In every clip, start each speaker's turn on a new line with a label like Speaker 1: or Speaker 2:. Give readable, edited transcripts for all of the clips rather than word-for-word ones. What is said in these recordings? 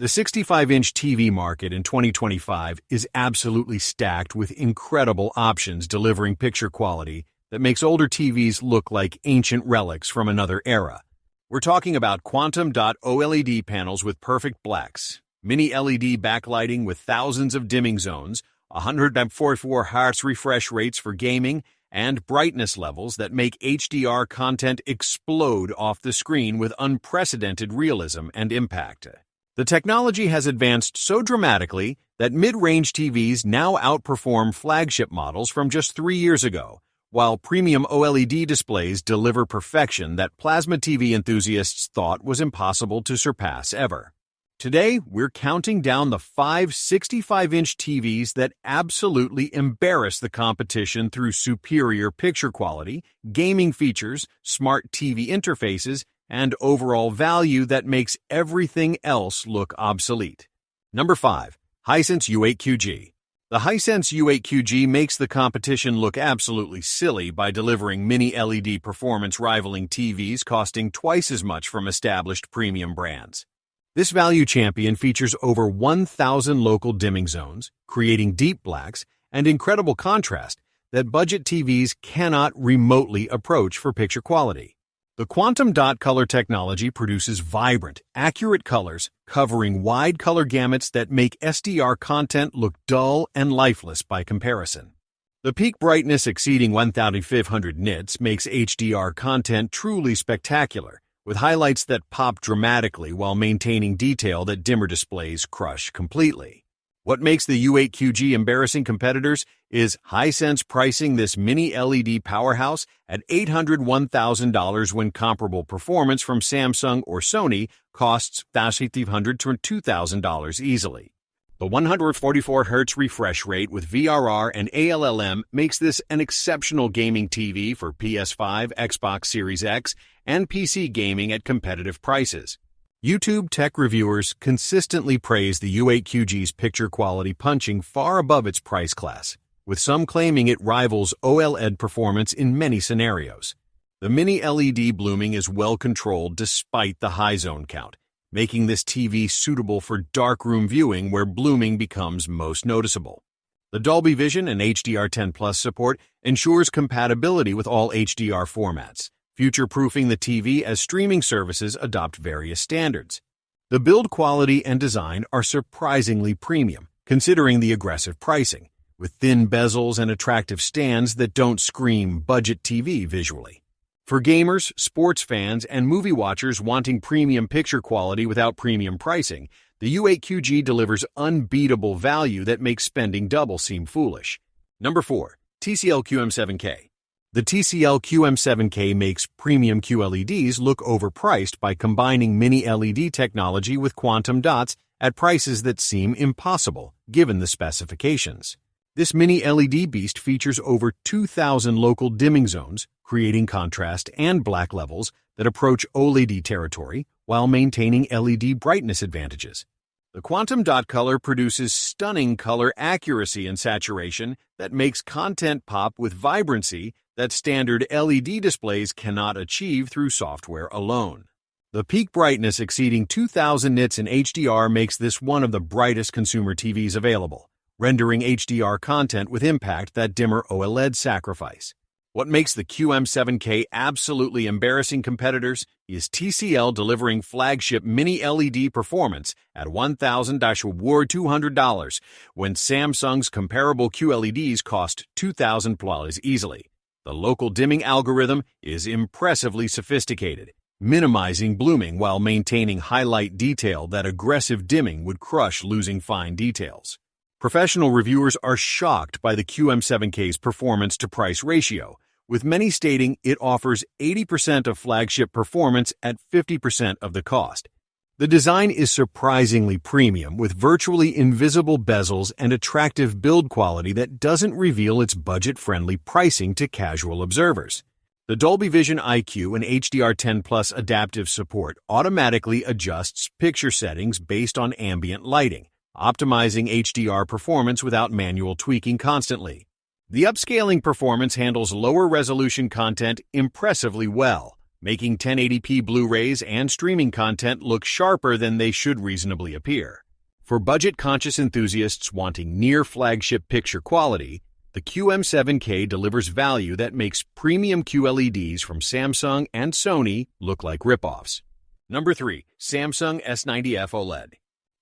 Speaker 1: The 65-inch TV market in 2025 is absolutely stacked with incredible options delivering picture quality that makes older TVs look like ancient relics from another era. We're talking about Quantum Dot OLED panels with perfect blacks, mini LED backlighting with thousands of dimming zones, 144 Hz refresh rates for gaming, and brightness levels that make HDR content explode off the screen with unprecedented realism and impact. The technology has advanced so dramatically that mid-range TVs now outperform flagship models from just 3 years ago, while premium OLED displays deliver perfection that plasma TV enthusiasts thought was impossible to surpass ever. Today, we're counting down the 5 65-inch TVs that absolutely embarrass the competition through superior picture quality, gaming features, smart TV interfaces, and overall value that makes everything else look obsolete. Number 5. Hisense U8QG. The Hisense U8QG makes the competition look absolutely silly by delivering mini LED performance rivaling TVs costing twice as much from established premium brands. This value champion features over 1,000 local dimming zones, creating deep blacks and incredible contrast that budget TVs cannot remotely approach for picture quality. The Quantum Dot color technology produces vibrant, accurate colors covering wide color gamuts that make SDR content look dull and lifeless by comparison. The peak brightness exceeding 1,500 nits makes HDR content truly spectacular, with highlights that pop dramatically while maintaining detail that dimmer displays crush completely. What makes the U8QG embarrassing competitors is Hisense pricing this mini LED powerhouse at $801,000 when comparable performance from Samsung or Sony costs $1,500 to $2,000 easily. The 144 Hz refresh rate with VRR and ALLM makes this an exceptional gaming TV for PS5, Xbox Series X, and PC gaming at competitive prices. YouTube tech reviewers consistently praise the U8QG's picture quality punching far above its price class, with some claiming it rivals OLED performance in many scenarios. The mini LED blooming is well controlled despite the high zone count, making this TV suitable for darkroom viewing where blooming becomes most noticeable. The Dolby Vision and HDR10 Plus support ensures compatibility with all HDR formats, future-proofing the TV as streaming services adopt various standards. The build quality and design are surprisingly premium, considering the aggressive pricing, with thin bezels and attractive stands that don't scream budget TV visually. For gamers, sports fans, and movie watchers wanting premium picture quality without premium pricing, the U8QG delivers unbeatable value that makes spending double seem foolish. Number 4. TCL QM7K. The TCL QM7K makes premium QLEDs look overpriced by combining mini LED technology with quantum dots at prices that seem impossible, given the specifications. This mini LED beast features over 2,000 local dimming zones, creating contrast and black levels that approach OLED territory while maintaining LED brightness advantages. The Quantum Dot color produces stunning color accuracy and saturation that makes content pop with vibrancy that standard LED displays cannot achieve through software alone. The peak brightness exceeding 2,000 nits in HDR makes this one of the brightest consumer TVs available, rendering HDR content with impact that dimmer OLED sacrifice. What makes the QM7K absolutely embarrassing competitors is TCL delivering flagship mini LED performance at $1,200 when Samsung's comparable QLEDs cost $2,000 easily. The local dimming algorithm is impressively sophisticated, minimizing blooming while maintaining highlight detail that aggressive dimming would crush losing fine details. Professional reviewers are shocked by the QM7K's performance-to-price ratio, with many stating it offers 80% of flagship performance at 50% of the cost. The design is surprisingly premium, with virtually invisible bezels and attractive build quality that doesn't reveal its budget-friendly pricing to casual observers. The Dolby Vision IQ and HDR10 Plus adaptive support automatically adjusts picture settings based on ambient lighting, optimizing HDR performance without manual tweaking constantly. The upscaling performance handles lower resolution content impressively well, making 1080p Blu-rays and streaming content look sharper than they should reasonably appear. For budget-conscious enthusiasts wanting near-flagship picture quality, the QM7K delivers value that makes premium QLEDs from Samsung and Sony look like ripoffs. Number 3. Samsung S90F OLED.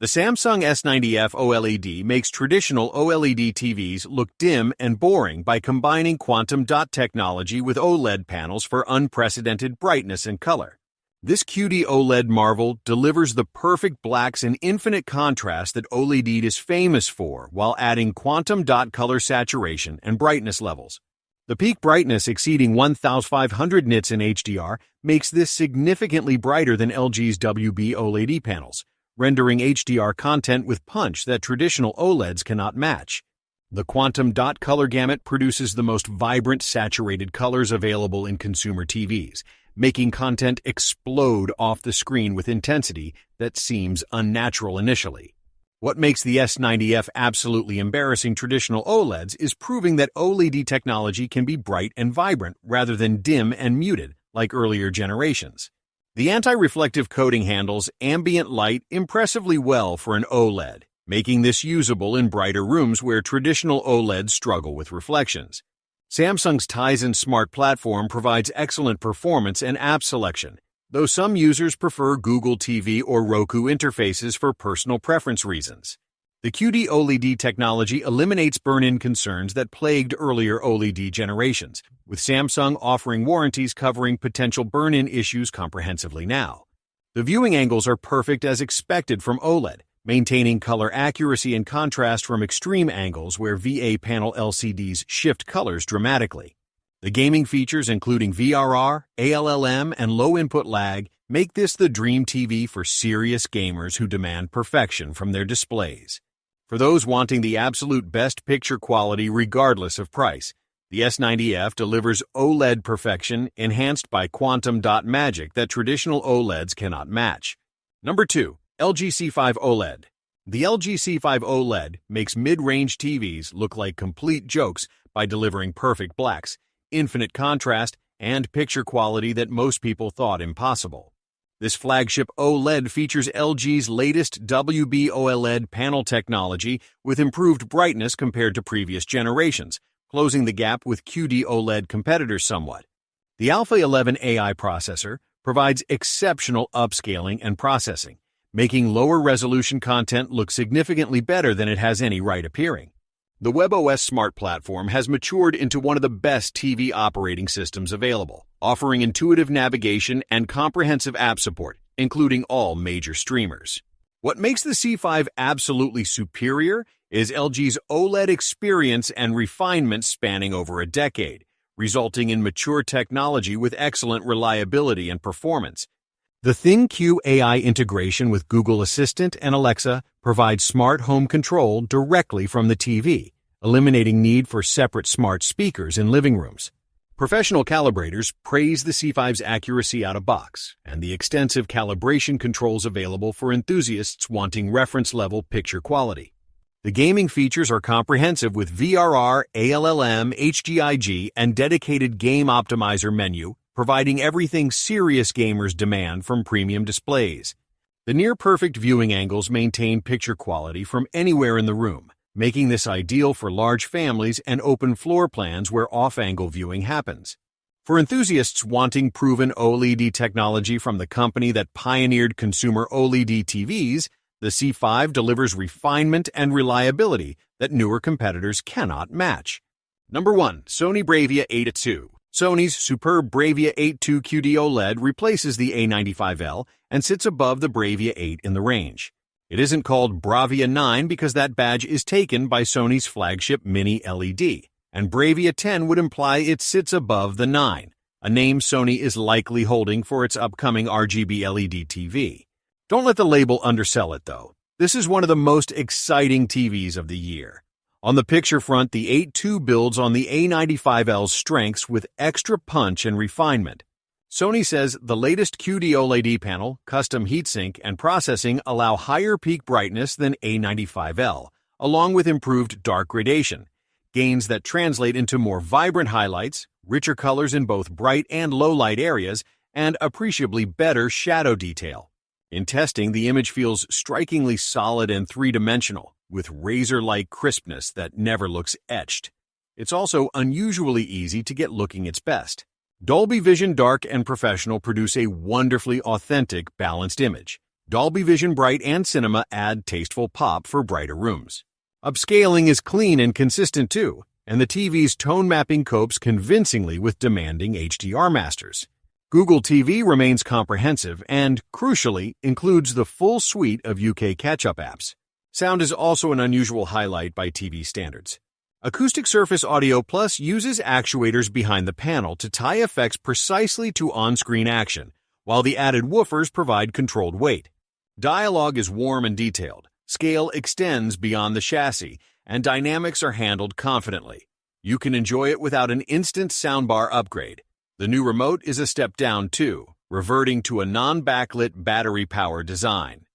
Speaker 1: The Samsung S90F OLED makes traditional OLED TVs look dim and boring by combining quantum dot technology with OLED panels for unprecedented brightness and color. This QD OLED marvel delivers the perfect blacks and infinite contrast that OLED is famous for while adding quantum dot color saturation and brightness levels. The peak brightness exceeding 1500 nits in HDR makes this significantly brighter than LG's WB OLED panels, rendering HDR content with punch that traditional OLEDs cannot match. The quantum dot color gamut produces the most vibrant saturated colors available in consumer TVs, making content explode off the screen with intensity that seems unnatural initially. What makes the S90F absolutely embarrassing traditional OLEDs is proving that OLED technology can be bright and vibrant rather than dim and muted like earlier generations. The anti-reflective coating handles ambient light impressively well for an OLED, making this usable in brighter rooms where traditional OLEDs struggle with reflections. Samsung's Tizen Smart Platform provides excellent performance and app selection, though some users prefer Google TV or Roku interfaces for personal preference reasons. The QD OLED technology eliminates burn-in concerns that plagued earlier OLED generations, with Samsung offering warranties covering potential burn-in issues comprehensively now. The viewing angles are perfect as expected from OLED, maintaining color accuracy and contrast from extreme angles where VA panel LCDs shift colors dramatically. The gaming features including VRR, ALLM, and low input lag make this the dream TV for serious gamers who demand perfection from their displays. For those wanting the absolute best picture quality regardless of price, the S90F delivers OLED perfection enhanced by quantum dot magic that traditional OLEDs cannot match. Number 2. LG C5 OLED. The LG C5 OLED makes mid-range TVs look like complete jokes by delivering perfect blacks, infinite contrast, and picture quality that most people thought impossible. This flagship OLED features LG's latest WB OLED panel technology with improved brightness compared to previous generations, closing the gap with QD OLED competitors somewhat. The Alpha 11 AI processor provides exceptional upscaling and processing, making lower resolution content look significantly better than it has any right appearing. The WebOS Smart Platform has matured into one of the best TV operating systems available, offering intuitive navigation and comprehensive app support, including all major streamers. What makes the C5 absolutely superior is LG's OLED experience and refinement spanning over a decade, resulting in mature technology with excellent reliability and performance. The ThinQ AI integration with Google Assistant and Alexa provides smart home control directly from the TV, eliminating need for separate smart speakers in living rooms. Professional calibrators praise the C5's accuracy out of box and the extensive calibration controls available for enthusiasts wanting reference-level picture quality. The gaming features are comprehensive with VRR, ALLM, HGIG, and dedicated game optimizer menu, providing everything serious gamers demand from premium displays. The near-perfect viewing angles maintain picture quality from anywhere in the room, making this ideal for large families and open floor plans where off-angle viewing happens. For enthusiasts wanting proven OLED technology from the company that pioneered consumer OLED TVs, the C5 delivers refinement and reliability that newer competitors cannot match. Number 1. Sony Bravia 8 II. Sony's superb Bravia 8 II QD OLED replaces the A95L and sits above the Bravia 8 in the range. It isn't called Bravia 9 because that badge is taken by Sony's flagship Mini LED, and Bravia 10 would imply it sits above the 9, a name Sony is likely holding for its upcoming RGB LED TV. Don't let the label undersell it, though. This is one of the most exciting TVs of the year. On the picture front, the 8 II builds on the A95L's strengths with extra punch and refinement. Sony says the latest QD OLED panel, custom heatsink, and processing allow higher peak brightness than A95L, along with improved dark gradation, gains that translate into more vibrant highlights, richer colors in both bright and low light areas, and appreciably better shadow detail. In testing, the image feels strikingly solid and three-dimensional, with razor-like crispness that never looks etched. It's also unusually easy to get looking its best. Dolby Vision Dark and Professional produce a wonderfully authentic, balanced image. Dolby Vision Bright and Cinema add tasteful pop for brighter rooms. Upscaling is clean and consistent too, and the TV's tone mapping copes convincingly with demanding HDR masters. Google TV remains comprehensive and, crucially, includes the full suite of UK catch-up apps. Sound is also an unusual highlight by TV standards. Acoustic Surface Audio Plus uses actuators behind the panel to tie effects precisely to on-screen action, while the added woofers provide controlled weight. Dialogue is warm and detailed, scale extends beyond the chassis, and dynamics are handled confidently. You can enjoy it without an instant soundbar upgrade. The new remote is a step down too, reverting to a non-backlit battery-powered design.